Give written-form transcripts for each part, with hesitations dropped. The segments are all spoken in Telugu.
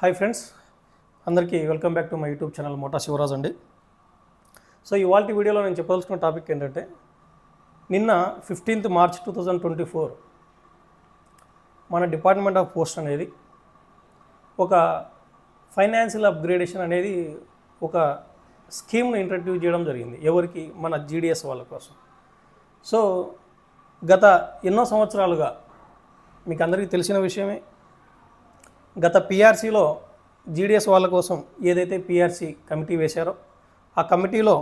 హాయ్ ఫ్రెండ్స్, అందరికీ welcome back to my YouTube channel Mota Shivaraj అండి. సో ఇవాళ వీడియోలో నేను చెప్పదలుచుకున్న టాపిక్ ఏంటంటే, నిన్న 15th March 2024 మన డిపార్ట్మెంట్ ఆఫ్ పోస్ట్ అనేది ఒక ఫైనాన్షియల్ అప్గ్రేడేషన్ అనేది ఒక స్కీమ్ను ఇంట్రడ్యూస్ చేయడం జరిగింది. ఎవరికి? మన జీడిఎస్ వాళ్ళ కోసం. సో గత ఎన్నో సంవత్సరాలుగా మీకు అందరికీ తెలిసిన విషయమే, గత పిఆర్సీలో జీడిఎస్ వాళ్ళ కోసం ఏదైతే పిఆర్సీ కమిటీ వేశారో ఆ కమిటీలో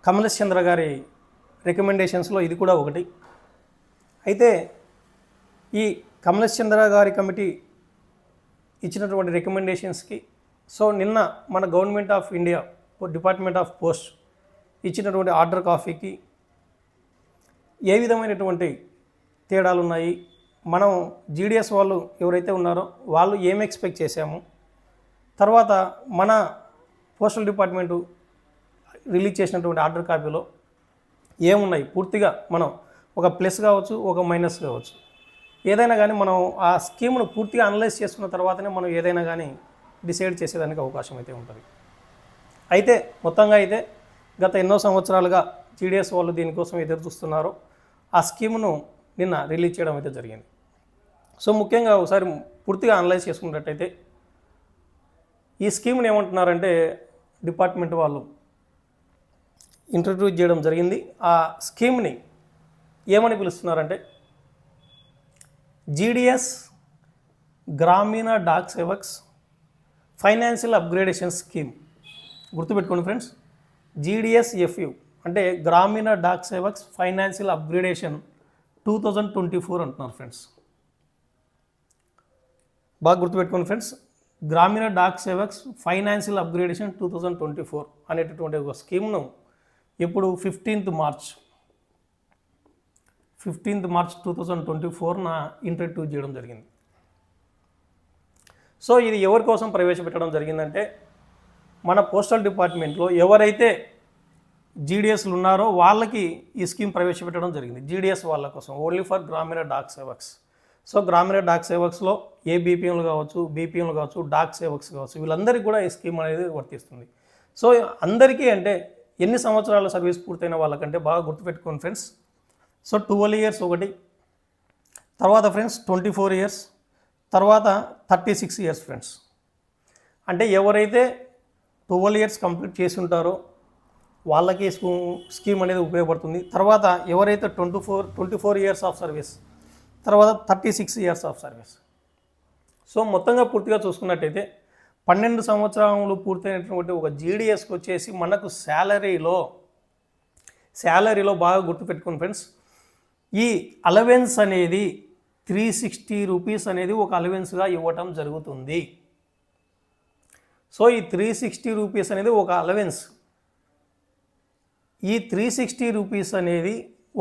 కమలేష్ చంద్ర గారి రికమెండేషన్స్లో ఇది కూడా ఒకటి. అయితే ఈ కమలేష్ చంద్ర గారి కమిటీ ఇచ్చినటువంటి రికమెండేషన్స్కి నిన్న మన government of India department of post ఇచ్చినటువంటి ఆర్డర్ కాపీకి ఏ విధమైనటువంటి తేడాలు ఉన్నాయి, మనం జీడిఎస్ వాళ్ళు ఎవరైతే ఉన్నారో వాళ్ళు ఏం ఎక్స్పెక్ట్ చేశాము, తర్వాత మన పోస్టల్ డిపార్ట్మెంటు రిలీజ్ చేసినటువంటి ఆర్డర్ కాపీలో ఏమున్నాయి, పూర్తిగా మనం ఒక ప్లస్ కావచ్చు, ఒక మైనస్ కావచ్చు, ఏదైనా కానీ మనం ఆ స్కీమ్ను పూర్తిగా అనలైజ్ చేసుకున్న తర్వాతనే మనం ఏదైనా కానీ డిసైడ్ చేసేదానికి అవకాశం అయితే ఉంటుంది. అయితే మొత్తంగా అయితే గత ఎన్నో సంవత్సరాలుగా జీడిఎస్ వాళ్ళు దీనికోసం ఎదురు చూస్తున్నారు. ఆ స్కీమ్ను నిన్న రిలీజ్ చేయడం అయితే జరిగింది. సో ముఖ్యంగా ఒకసారి పూర్తిగా అనలైజ్ చేసుకున్నట్టయితే ఈ స్కీమ్ని ఏమంటున్నారంటే, డిపార్ట్మెంట్ వాళ్ళు ఇంట్రడ్యూస్ చేయడం జరిగింది. ఆ స్కీమ్ని ఏమని పిలుస్తున్నారంటే GDS Gramin Dak Sevaks financial upgradation scheme. గుర్తుపెట్టుకోండి ఫ్రెండ్స్, జీడిఎస్ఎఫ్యు అంటే గ్రామీణ డాక్ సేవక్స్ ఫైనాన్షియల్ అప్గ్రేడేషన్ 2024 అంటున్నారు ఫ్రెండ్స్. బాగా గుర్తుపెట్టుకోండి ఫ్రెండ్స్, గ్రామీణ డాక్ సేవక్స్ ఫైనాన్షియల్ అప్గ్రేడేషన్ 2024 అనేటటువంటి ఒక స్కీమ్ను ఇప్పుడు 15th March 2024 ఇంట్రడ్యూస్ చేయడం జరిగింది. సో ఇది ఎవరి కోసం ప్రవేశపెట్టడం జరిగిందంటే, మన పోస్టల్ డిపార్ట్మెంట్లో ఎవరైతే జీడిఎస్లు ఉన్నారో వాళ్ళకి ఈ స్కీమ్ ప్రవేశపెట్టడం జరిగింది. జీడిఎస్ వాళ్ళ కోసం, ఓన్లీ ఫర్ గ్రామీణ డాక్ సేవక్స్. సో గ్రామీణ డాక్ సేవక్స్లో ఏ బీపీఎంలు కావచ్చు, బీపీఎంలు కావచ్చు, డాక్ సేవక్స్ కావచ్చు, వీళ్ళందరికీ కూడా ఈ స్కీమ్ అనేది వర్తిస్తుంది. సో అందరికీ అంటే ఎన్ని సంవత్సరాల సర్వీస్ పూర్తయిన వాళ్ళకంటే బాగా గుర్తుపెట్టుకోండి ఫ్రెండ్స్. సో 12 years ఒకటి, తర్వాత ఫ్రెండ్స్ 24 years, తర్వాత 36 years ఫ్రెండ్స్. అంటే ఎవరైతే 12 years కంప్లీట్ చేసి ఉంటారో వాళ్ళకి స్కీమ్ అనేది ఉపయోగపడుతుంది. తర్వాత ఎవరైతే 24 years ఆఫ్ సర్వీస్, తర్వాత 36 years ఆఫ్ సర్వీస్. సో మొత్తంగా పూర్తిగా చూసుకున్నట్టయితే 12 సంవత్సరాలు పూర్తయినటువంటి ఒక జీడిఎస్కి వచ్చేసి మనకు శాలరీలో బాగా గుర్తుపెట్టుకోండి ఫ్రెండ్స్, ఈ అలవెన్స్ అనేది 360 రూపీస్ అనేది ఒక అలవెన్స్గా ఇవ్వటం జరుగుతుంది. సో ఈ 360 రూపీస్ అనేది ఒక అలవెన్స్. ఈ 360 రూపీస్ అనేది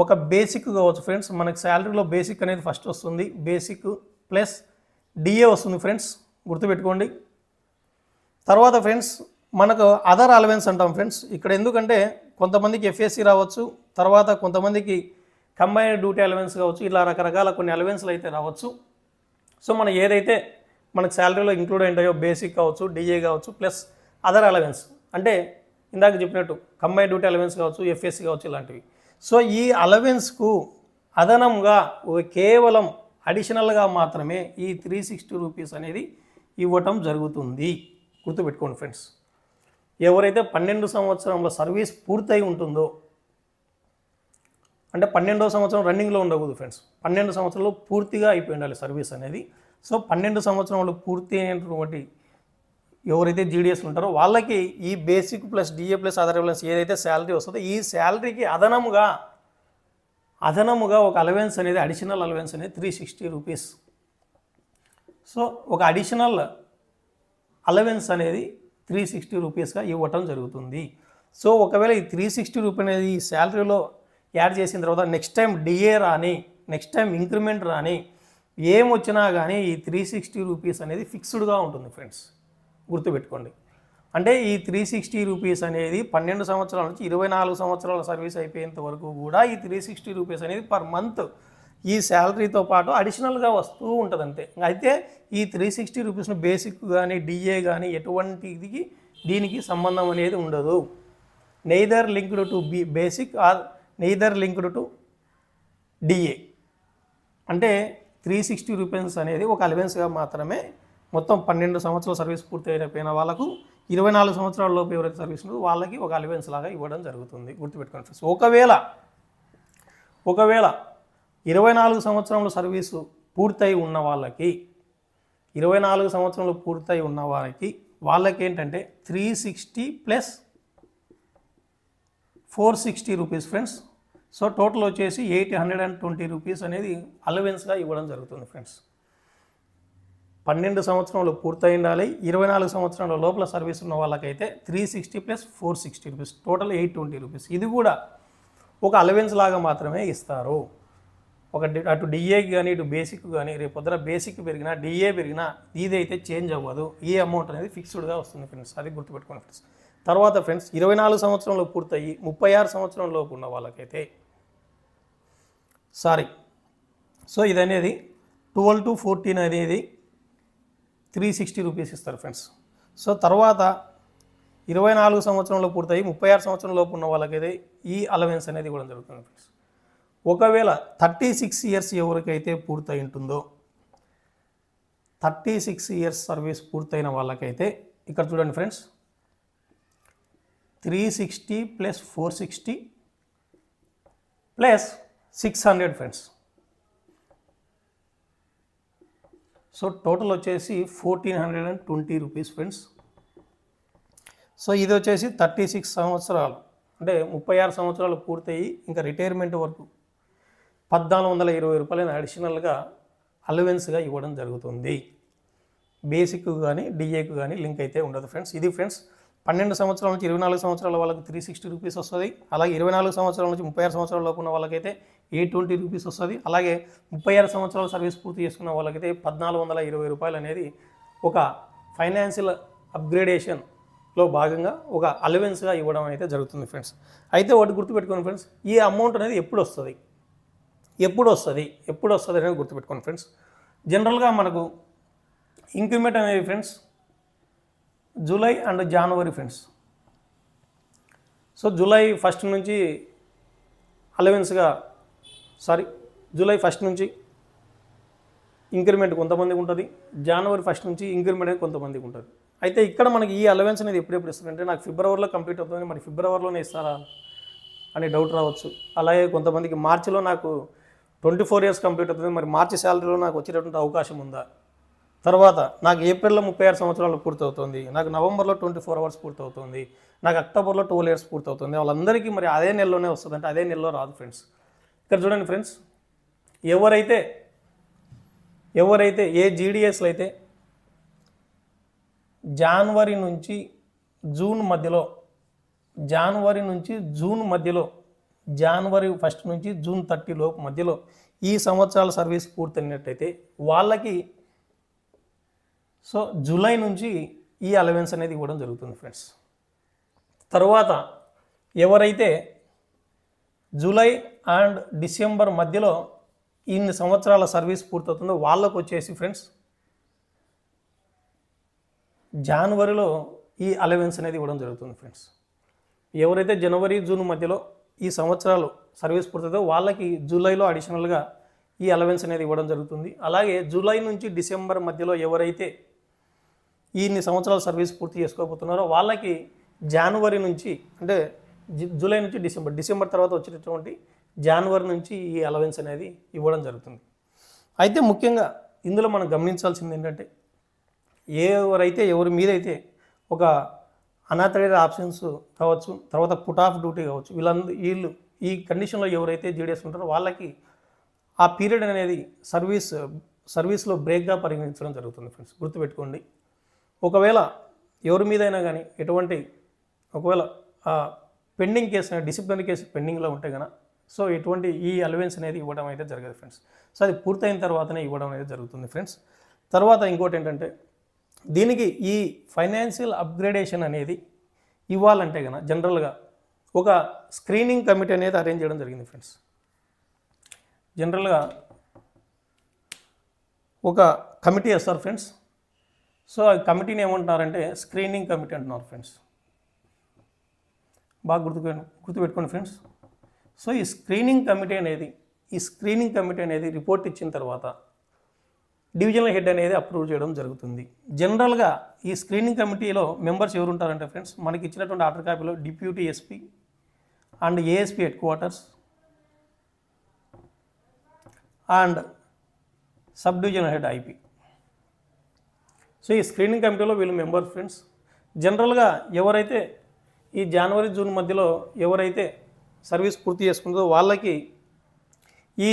ఒక బేసిక్ కావచ్చు ఫ్రెండ్స్. మనకు శాలరీలో బేసిక్ అనేది ఫస్ట్ వస్తుంది, బేసిక్ ప్లస్ డిఏ వస్తుంది ఫ్రెండ్స్, గుర్తుపెట్టుకోండి. తర్వాత ఫ్రెండ్స్ మనకు అదర్ అలవెన్స్ అంటాం ఫ్రెండ్స్. ఇక్కడ ఎందుకంటే కొంతమందికి ఎఫ్ఎస్సి రావచ్చు, తర్వాత కొంతమందికి కంబైన్డ్ డ్యూటీ అలవెన్స్ కావచ్చు, ఇలా రకరకాల కొన్ని అలవెన్స్లు అయితే రావచ్చు. సో మనం ఏదైతే మనకు శాలరీలో ఇంక్లూడ్ అయ్యాయో బేసిక్ కావచ్చు, డిఏ కావచ్చు, ప్లస్ అదర్ అలవెన్స్ అంటే ఇందాక చెప్పినట్టు కంబైన్డ్ డ్యూటీ అలవెన్స్ కావచ్చు, ఎఫ్ఎస్సి కావచ్చు, ఇలాంటివి. సో ఈ అలవెన్స్కు అదనంగా కేవలం అడిషనల్గా మాత్రమే ఈ 360 రూపీస్ అనేది ఇవ్వటం జరుగుతుంది. గుర్తుపెట్టుకోండి ఫ్రెండ్స్, ఎవరైతే 12 సంవత్సరంలో సర్వీస్ పూర్తయి ఉంటుందో, అంటే 12వ సంవత్సరం రన్నింగ్లో ఉండకూడదు ఫ్రెండ్స్, 12 సంవత్సరాలు పూర్తిగా అయిపోయి ఉండాలి సర్వీస్ అనేది. సో 12 సంవత్సరంలో పూర్తి అయినటువంటి ఎవరైతే జీడిఎస్లు ఉంటారో వాళ్ళకి ఈ basic plus DA plus other allowance ఏదైతే శాలరీ వస్తుందో ఈ శాలరీకి అదనముగా ఒక అలవెన్స్ అనేది, అడిషనల్ అలవెన్స్ అనేది 360 రూపీస్. సో ఒక అడిషనల్ అలవెన్స్ అనేది 360 రూపీస్గా ఇవ్వటం జరుగుతుంది. సో ఒకవేళ ఈ 360 రూపీ అనేది ఈ శాలరీలో యాడ్ చేసిన తర్వాత నెక్స్ట్ టైం డిఏ రాని, నెక్స్ట్ టైం ఇంక్రిమెంట్ రాని, ఏమొచ్చినా కానీ ఈ 360 రూపీస్ అనేది ఫిక్స్డ్గా ఉంటుంది ఫ్రెండ్స్, గుర్తుపెట్టుకోండి. అంటే ఈ 360 రూపీస్ అనేది 12 సంవత్సరాల నుంచి 24 సంవత్సరాల సర్వీస్ అయిపోయేంత వరకు కూడా ఈ 360 రూపీస్ అనేది పర్ మంత్ ఈ శాలరీతో పాటు అడిషనల్గా వస్తూ ఉంటుంది అంతే. అయితే ఈ 360 రూపీస్ను బేసిక్ కానీ డిఏ కానీ ఎటువంటిది దీనికి సంబంధం అనేది ఉండదు. Neither linked to basic or neither linked to DA. అంటే 360 రూపీస్ అనేది ఒక అలవెన్స్గా మాత్రమే. మొత్తం 12 సంవత్సరాల సర్వీస్ పూర్తి అయిపోయిన వాళ్ళకు 24 సంవత్సరాల లోపు ఎవరైతే సర్వీస్ ఉందో వాళ్ళకి ఒక అలవెన్స్ లాగా ఇవ్వడం జరుగుతుంది. గుర్తుపెట్టుకోండి ఫ్రెండ్స్. ఒకవేళ 24 సంవత్సరాల సర్వీసు పూర్తయి ఉన్న వాళ్ళకి 24 సంవత్సరాలు పూర్తయి ఉన్న వారికి వాళ్ళకి ఏంటంటే 360 plus 460 rupees friends. So total వచ్చేసి 820 రూపీస్ అనేది అలవెన్స్గా ఇవ్వడం జరుగుతుంది ఫ్రెండ్స్. 12 సంవత్సరాలు పూర్తయి ఉండాలి. 24 సంవత్సరాల లోపల సర్వీస్ ఉన్న వాళ్ళకైతే 360 ప్లస్ 460 రూపీస్, టోటల్ 820 రూపీస్. ఇది కూడా ఒక అలవెన్స్ లాగా మాత్రమే ఇస్తారు. అటు డిఏకి కానీ ఇటు బేసిక్ కానీ రేపు పొద్దున బేసిక్ పెరిగినా డిఏ పెరిగినా ఇదైతే చేంజ్ అవ్వదు. ఈ అమౌంట్ అనేది ఫిక్స్డ్గా వస్తుంది ఫ్రెండ్స్. అది గుర్తుపెట్టుకోండి ఫ్రెండ్స్. తర్వాత ఫ్రెండ్స్ 24 సంవత్సరంలో పూర్తయి 36 సంవత్సరం లోపు ఉన్న వాళ్ళకైతే సో ఇది అనేది 12 to 14 అనేది 360 రూపీస్ ఇస్తారు ఫ్రెండ్స్. సో తర్వాత 24 సంవత్సరంలో పూర్తయి 36 సంవత్సరం లోపు ఉన్న వాళ్ళకైతే ఈ అలవెన్స్ అనేది ఇవ్వడం జరుగుతుంది ఫ్రెండ్స్. ఒకవేళ 36 ఇయర్స్ ఎవరికైతే పూర్తయి ఉంటుందో 36 ఇయర్స్ సర్వీస్ పూర్తయిన వాళ్ళకైతే ఇక్కడ చూడండి friends 360 plus 460 plus 600 friends. So total వచ్చేసి 1420 రూపీస్ ఫ్రెండ్స్. సో ఇది వచ్చేసి 36 సంవత్సరాలు అంటే 36 సంవత్సరాలు పూర్తయి ఇంకా రిటైర్మెంట్ వరకు 1420 రూపాయలు అడిషనల్గా అలవెన్స్గా ఇవ్వడం జరుగుతుంది. బేసిక్ కానీ డిఏకు కానీ లింక్ అయితే ఉండదు ఫ్రెండ్స్. ఇది ఫ్రెండ్స్ 12 సంవత్సరాల నుంచి 24 సంవత్సరాల వాళ్ళకి 360 రూపీస్ వస్తుంది. అలాగే 24 సంవత్సరాల నుంచి 36 సంవత్సరాల లోపు ఉన్న వాళ్ళకైతే 820 రూపీస్ వస్తుంది. అలాగే 36 సంవత్సరాల సర్వీస్ పూర్తి చేసుకున్న వాళ్ళకైతే 1420 రూపాయలు అనేది ఒక ఫైనాన్షియల్ అప్గ్రేడేషన్లో భాగంగా ఒక అలవెన్స్గా ఇవ్వడం అయితే జరుగుతుంది ఫ్రెండ్స్. అయితే ఒకటి గుర్తుపెట్టుకోండి ఫ్రెండ్స్, ఈ అమౌంట్ అనేది ఎప్పుడు వస్తుంది అనేది గుర్తుపెట్టుకోండి ఫ్రెండ్స్. జనరల్గా మనకు ఇంక్రిమెంట్ అనేది friends July and January friends. So July 1 నుంచి అలవెన్స్గా జూలై 1 నుంచి ఇంక్రిమెంట్ కొంతమందికి ఉంటుంది. జనవరి 1 నుంచి ఇంక్రిమెంట్ అనేది కొంతమందికి ఉంటుంది. అయితే ఇక్కడ మనకి ఈ అలవెన్స్ అనేది ఎప్పుడెప్పుడు ఇస్తారంటే నాకు ఫిబ్రవరిలో కంప్లీట్ అవుతుంది, మరి ఫిబ్రవరిలోనే ఇస్తారా అని డౌట్ రావచ్చు. అలాగే కొంతమందికి మార్చిలో నాకు 24 ఇయర్స్ కంప్లీట్ అవుతుంది, మరి మార్చి శాలరీలో నాకు వచ్చేటటువంటి అవకాశం ఉందా? తర్వాత నాకు ఏప్రిల్లో 36 సంవత్సరాలు పూర్తవుతుంది, నాకు నవంబర్లో 24 అవర్స్ పూర్తవుతుంది, నాకు అక్టోబర్లో 12 ఇయర్స్ పూర్తవుతుంది. వాళ్ళందరికీ మరి అదే నెలలోనే వస్తుంది అంటే అదే నెలలో రాదు ఫ్రెండ్స్. ఇక్కడ చూడండి ఫ్రెండ్స్, ఎవరైతే ఏ జీడిఎస్లు అయితే జనవరి నుంచి జూన్ మధ్యలో జనవరి 1 నుంచి జూన్ 30 లోపు మధ్యలో ఈ సంవత్సరాల సర్వీస్ పూర్తయినట్టయితే వాళ్ళకి సో జూలై నుంచి ఈ అలవెన్స్ అనేది ఇవ్వడం జరుగుతుంది ఫ్రెండ్స్. తర్వాత ఎవరైతే జూలై అండ్ డిసెంబర్ మధ్యలో ఇన్ని సంవత్సరాల సర్వీస్ పూర్తవుతుందో వాళ్ళకు వచ్చేసి ఫ్రెండ్స్ జనవరిలో ఈ అలవెన్స్ అనేది ఇవ్వడం జరుగుతుంది ఫ్రెండ్స్. ఎవరైతే జనవరి జూన్ మధ్యలో ఈ సంవత్సరాలు సర్వీస్ పూర్తవుతుందో వాళ్ళకి జూలైలో అడిషనల్గా ఈ అలవెన్స్ అనేది ఇవ్వడం జరుగుతుంది. అలాగే జూలై నుంచి డిసెంబర్ మధ్యలో ఎవరైతే ఇన్ని సంవత్సరాల సర్వీస్ పూర్తి చేసుకోబోతున్నారో వాళ్ళకి జనవరి నుంచి అంటే జూలై నుంచి డిసెంబర్ తర్వాత వచ్చేటటువంటి జనవరి నుంచి ఈ అలవెన్స్ అనేది ఇవ్వడం జరుగుతుంది. అయితే ముఖ్యంగా ఇందులో మనం గమనించాల్సింది ఏంటంటే ఎవరి మీద అయితే ఒక అనాథరైజ్డ్ ఆప్షన్స్ కావచ్చు, తర్వాత పుట్ ఆఫ్ డ్యూటీ కావచ్చు, వీళ్ళు ఈ కండిషన్లో ఎవరైతే జీడిఎస్ ఉంటారో వాళ్ళకి ఆ పీరియడ్ అనేది సర్వీస్లో బ్రేక్గా పరిగణించడం జరుగుతుంది ఫ్రెండ్స్. గుర్తుపెట్టుకోండి. ఒకవేళ ఎవరి మీదైనా కానీ ఒకవేళ పెండింగ్ కేసు డిసిప్లినరీ కేసు పెండింగ్లో ఉంటే కనుక సో ఎటువంటి ఈ అలవెన్స్ అనేది ఇవ్వడం అయితే జరగదు ఫ్రెండ్స్. సో అది పూర్తయిన తర్వాతనే ఇవ్వడం అనేది జరుగుతుంది ఫ్రెండ్స్. తర్వాత ఇంకోటి ఏంటంటే దీనికి ఈ ఫైనాన్షియల్ అప్గ్రేడేషన్ అనేది ఇవ్వాలంటే కనుక జనరల్గా ఒక స్క్రీనింగ్ కమిటీ అనేది అరేంజ్ చేయడం జరిగింది ఫ్రెండ్స్. జనరల్గా ఒక కమిటీ వేస్తారు ఫ్రెండ్స్. సో ఆ కమిటీని ఏమంటున్నారంటే స్క్రీనింగ్ కమిటీ అంటున్నారు ఫ్రెండ్స్. బాగా గుర్తుపెట్టుకోండి ఫ్రెండ్స్. సో ఈ స్క్రీనింగ్ కమిటీ అనేది రిపోర్ట్ ఇచ్చిన తర్వాత డివిజనల్ హెడ్ అనేది అప్రూవ్ చేయడం జరుగుతుంది. జనరల్గా ఈ స్క్రీనింగ్ కమిటీలో మెంబర్స్ ఎవరు ఉంటారంటే ఫ్రెండ్స్, మనకి ఇచ్చినటువంటి ఆర్డర్ కాపీలో deputy SP and ASP head quarters and sub divisional head IP. So ఈ స్క్రీనింగ్ కమిటీలో వీళ్ళు మెంబర్ ఫ్రెండ్స్. జనరల్గా ఎవరైతే ఈ జనవరి జూన్ మధ్యలో ఎవరైతే సర్వీస్ పూర్తి చేసుకుందో వాళ్ళకి ఈ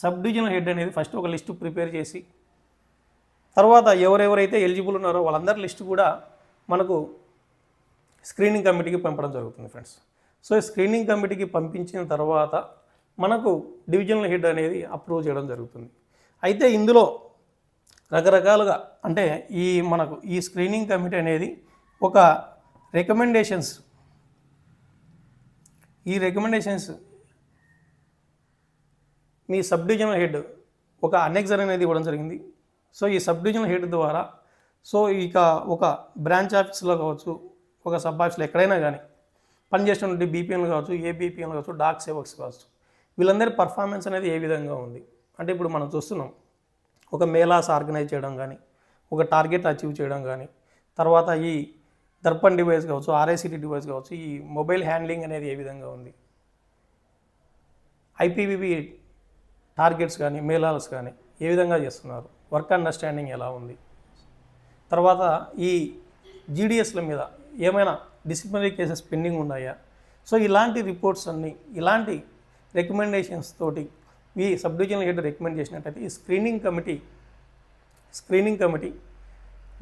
సబ్ డివిజనల్ హెడ్ అనేది ఫస్ట్ ఒక లిస్టు ప్రిపేర్ చేసి తర్వాత ఎవరెవరైతే ఎలిజిబుల్ ఉన్నారో వాళ్ళందరి లిస్టు కూడా మనకు స్క్రీనింగ్ కమిటీకి పంపడం జరుగుతుంది ఫ్రెండ్స్. సో ఈ స్క్రీనింగ్ కమిటీకి పంపించిన తర్వాత మనకు డివిజనల్ హెడ్ అనేది అప్రూవ్ చేయడం జరుగుతుంది. అయితే ఇందులో రకరకాలుగా అంటే మనకు ఈ స్క్రీనింగ్ కమిటీ అనేది ఒక రికమెండేషన్స్ మీ సబ్ డివిజనల్ హెడ్ ఒక అనెక్సర్ అనేది ఇవ్వడం జరిగింది. సో ఈ సబ్ డివిజనల్ హెడ్ ద్వారా సో ఇక ఒక బ్రాంచ్ ఆఫీస్లో కావచ్చు, ఒక సబ్ ఆఫీస్లో ఎక్కడైనా కానీ పనిచేస్తున్నటువంటి బీపీఎన్లు కావచ్చు, ఏబీపీఎన్లు కావచ్చు, డాక్ సేవక్స్ కావచ్చు, వీళ్ళందరి పర్ఫార్మెన్స్ అనేది ఏ విధంగా ఉంది అంటే ఇప్పుడు మనం చూస్తున్నాం ఒక మేళాస్ ఆర్గనైజ్ చేయడం కానీ, ఒక టార్గెట్ అచీవ్ చేయడం కానీ, తర్వాత ఈ దర్పణ్ డివైస్ కావచ్చు, ఆర్ఐసిటీ డివైస్ కావచ్చు, ఈ మొబైల్ హ్యాండ్లింగ్ అనేది ఏ విధంగా ఉంది, ఐపీవీబీ టార్గెట్స్ కానీ మేళాస్ కానీ ఏ విధంగా చేస్తున్నారు, వర్క్ అండర్స్టాండింగ్ ఎలా ఉంది, తర్వాత ఈ జీడిఎస్ల మీద ఏమైనా డిసిప్లినరీ కేసెస్ పెండింగ్ ఉన్నాయా. సో ఇలాంటి రిపోర్ట్స్ అన్నీ ఇలాంటి రికమెండేషన్స్ తోటి ఈ సబ్ డివిజనల్ హెడ్ రికమెండ్ చేసినట్టయితే ఈ స్క్రీనింగ్ కమిటీ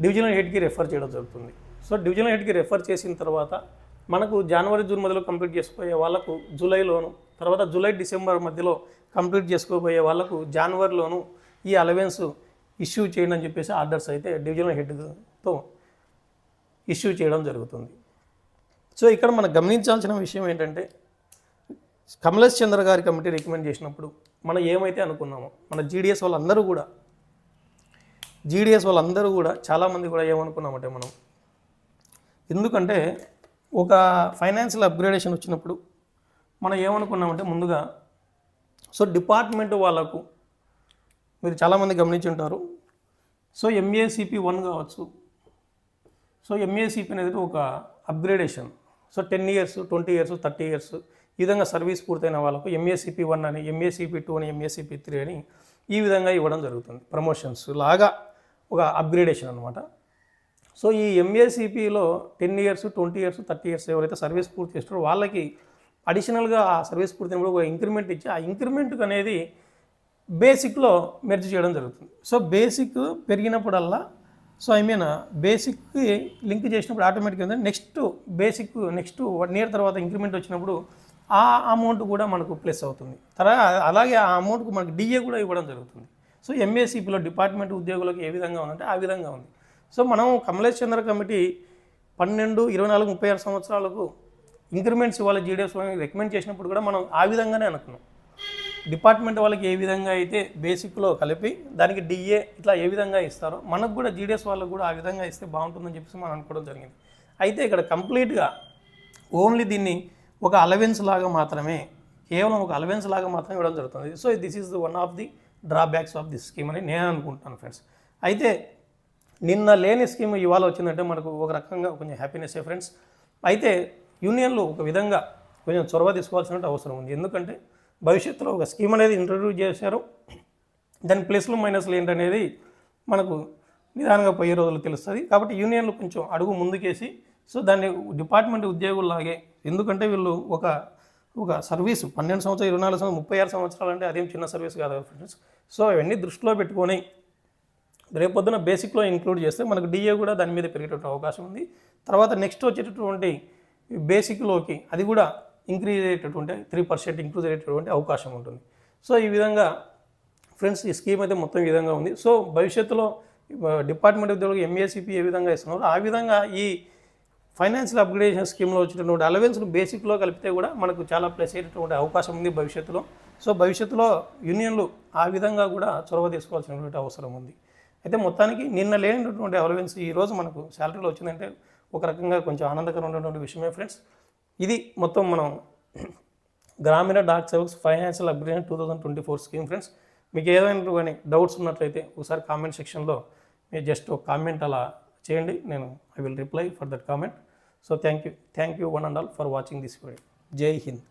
డివిజనల్ హెడ్కి రెఫర్ చేయడం జరుగుతుంది. సో డివిజనల్ హెడ్కి రెఫర్ చేసిన తర్వాత మనకు జనవరి జూన్ మధ్యలో కంప్లీట్ చేసుకోబోయే వాళ్ళకు జూలైలోను, తర్వాత జూలై డిసెంబర్ మధ్యలో కంప్లీట్ చేసుకోబోయే వాళ్ళకు జనవరిలోను ఈ అలవెన్స్ ఇష్యూ చేయండి అని చెప్పేసి ఆర్డర్స్ అయితే డివిజనల్ హెడ్తో ఇష్యూ చేయడం జరుగుతుంది. సో ఇక్కడ మనం గమనించాల్సిన విషయం ఏంటంటే కమలేష్ చంద్ర గారి కమిటీ రికమెండ్ చేసినప్పుడు మనం ఏమైతే అనుకున్నామో మన జీడిఎస్ వాళ్ళందరూ కూడా చాలామంది కూడా ఏమనుకున్నామంటే మనం ఎందుకంటే ఒక ఫైనాన్షియల్ అప్గ్రేడేషన్ వచ్చినప్పుడు మనం ఏమనుకున్నామంటే ముందుగా సో డిపార్ట్మెంట్ వాళ్ళకు మీరు చాలామంది గమనించి ఉంటారు. సో ఎంఏసిపి 1 కావచ్చు. సో ఎంఏసిపి అనేది ఒక upgradation. So 10 years 20 years 30 years ఈ విధంగా సర్వీస్ పూర్తయిన వాళ్ళకు ఎంఏసిపి 1 అని, ఎంఏసిపి 2 అని, ఎంఏసిపి 3 అని ఈ విధంగా ఇవ్వడం జరుగుతుంది. ప్రమోషన్స్ లాగా ఒక అప్గ్రేడేషన్ అనమాట. సో ఈ ఎంఏసిపిలో 10 years 20 years 30 years ఎవరైతే సర్వీస్ పూర్తి చేస్తారో వాళ్ళకి అడిషనల్గా ఆ సర్వీస్ పూర్తయినప్పుడు ఒక ఇంక్రిమెంట్ ఇచ్చి ఆ ఇంక్రిమెంట్కి అనేది బేసిక్లో మెర్జ్ చేయడం జరుగుతుంది. సో బేసిక్ పెరిగినప్పుడల్లా బేసిక్కి లింక్ చేసినప్పుడు ఆటోమేటిక్గా నెక్స్ట్ 1 year తర్వాత ఇంక్రిమెంట్ వచ్చినప్పుడు ఆ అమౌంట్ కూడా మనకు ప్లస్ అవుతుంది. అలాగే ఆ అమౌంట్కు మనకు డిఏ కూడా ఇవ్వడం జరుగుతుంది. సో ఎంఏసిపిలో డిపార్ట్మెంట్ ఉద్యోగులకు ఏ విధంగా ఉందంటే ఆ విధంగా ఉంది. సో మనం కమలేష్ చంద్ర కమిటీ 12, 24, 36 సంవత్సరాలకు ఇంక్రిమెంట్స్ ఇవ్వాలి జీడిఎస్ వాళ్ళని రికమెండ్ చేసినప్పుడు కూడా మనం ఆ విధంగానే అనుకున్నాం. డిపార్ట్మెంట్ వాళ్ళకి ఏ విధంగా అయితే బేసిక్లో కలిపి దానికి డిఏ ఇట్లా ఏ విధంగా ఇస్తారో మనకు కూడా జీడిఎస్ వాళ్ళకు కూడా ఆ విధంగా ఇస్తే బాగుంటుందని చెప్పేసి మనం అనుకోవడం జరిగింది. అయితే ఇక్కడ కంప్లీట్గా ఓన్లీ దీన్ని ఒక అలవెన్స్ లాగా మాత్రమే, కేవలం ఒక అలవెన్స్ లాగా మాత్రమే ఇవ్వడం జరుగుతుంది. So this is one of the drawbacks of this scheme అని నేను అనుకుంటున్నాను ఫ్రెండ్స్. అయితే నిన్న లేని స్కీమ్ ఇవాళ వచ్చిందంటే మనకు ఒక రకంగా కొంచెం హ్యాపీనెస్ ఫ్రెండ్స్. అయితే యూనియన్లు ఒక విధంగా కొంచెం చొరవ తీసుకోవాల్సిన అవసరం ఉంది. ఎందుకంటే భవిష్యత్తులో ఒక స్కీమ్ అనేది ఇంట్రడ్యూస్ చేశారు, దాని ప్లస్లు మైనస్లు ఏంటనేది మనకు నిదానంగా పోయే రోజులు తెలుస్తుంది. కాబట్టి యూనియన్లు కొంచెం అడుగు ముందుకేసి సో దాన్ని డిపార్ట్మెంట్ ఉద్యోగుల్లాగే, ఎందుకంటే వీళ్ళు ఒక సర్వీసు 12 సంవత్సరాలు 24 సంవత్సరాలు 36 సంవత్సరాలు అంటే అదేం చిన్న సర్వీస్ కాదు ఫ్రెండ్స్. సో అవన్నీ దృష్టిలో పెట్టుకొని రేపొద్దున బేసిక్లో ఇంక్లూడ్ చేస్తే మనకు డిఏ కూడా దాని మీద పెరిగేటువంటి అవకాశం ఉంది. తర్వాత నెక్స్ట్ వచ్చేటటువంటి బేసిక్లోకి అది కూడా ఇంక్రీజ్ అయ్యేటటువంటి 3% ఇంక్రీజ్ అయ్యేటటువంటి అవకాశం ఉంటుంది. సో ఈ విధంగా ఫ్రెండ్స్ ఈ స్కీమ్ అయితే మొత్తం ఈ విధంగా ఉంది. సో భవిష్యత్తులో డిపార్ట్మెంట్ ఉద్యోగులకు ఎంఏసిపి ఏ విధంగా ఇస్తున్నారో ఆ విధంగా ఈ ఫైనాన్షియల్ అప్గ్రేడేషన్ స్కీమ్లో వచ్చేటటువంటి అలవెన్స్ను బేసిక్లో కలిపితే కూడా మనకు చాలా ప్లస్ అయ్యేటటువంటి అవకాశం ఉంది భవిష్యత్తులో. సో భవిష్యత్తులో యూనియన్లు ఆ విధంగా కూడా చొరవ తీసుకోవాల్సినటువంటి అవసరం ఉంది. అయితే మొత్తానికి నిన్న లేనటువంటి అవలవెన్స్ ఈరోజు మనకు శాలరీలో వచ్చిందంటే ఒక రకంగా కొంచెం ఆనందకరమైనటువంటి విషయమే ఫ్రెండ్స్. ఇది మొత్తం మనం Gramin Dak Sevaks financial upgrade 2024 scheme friends. మీకు ఏదైనా కానీ డౌట్స్ ఉన్నట్లయితే ఒకసారి కామెంట్ సెక్షన్లో మీరు జస్ట్ ఒక కామెంట్ అలా చేయండి, నేను I will reply for that comment. So thank you one and all for watching this video. జై హింద్.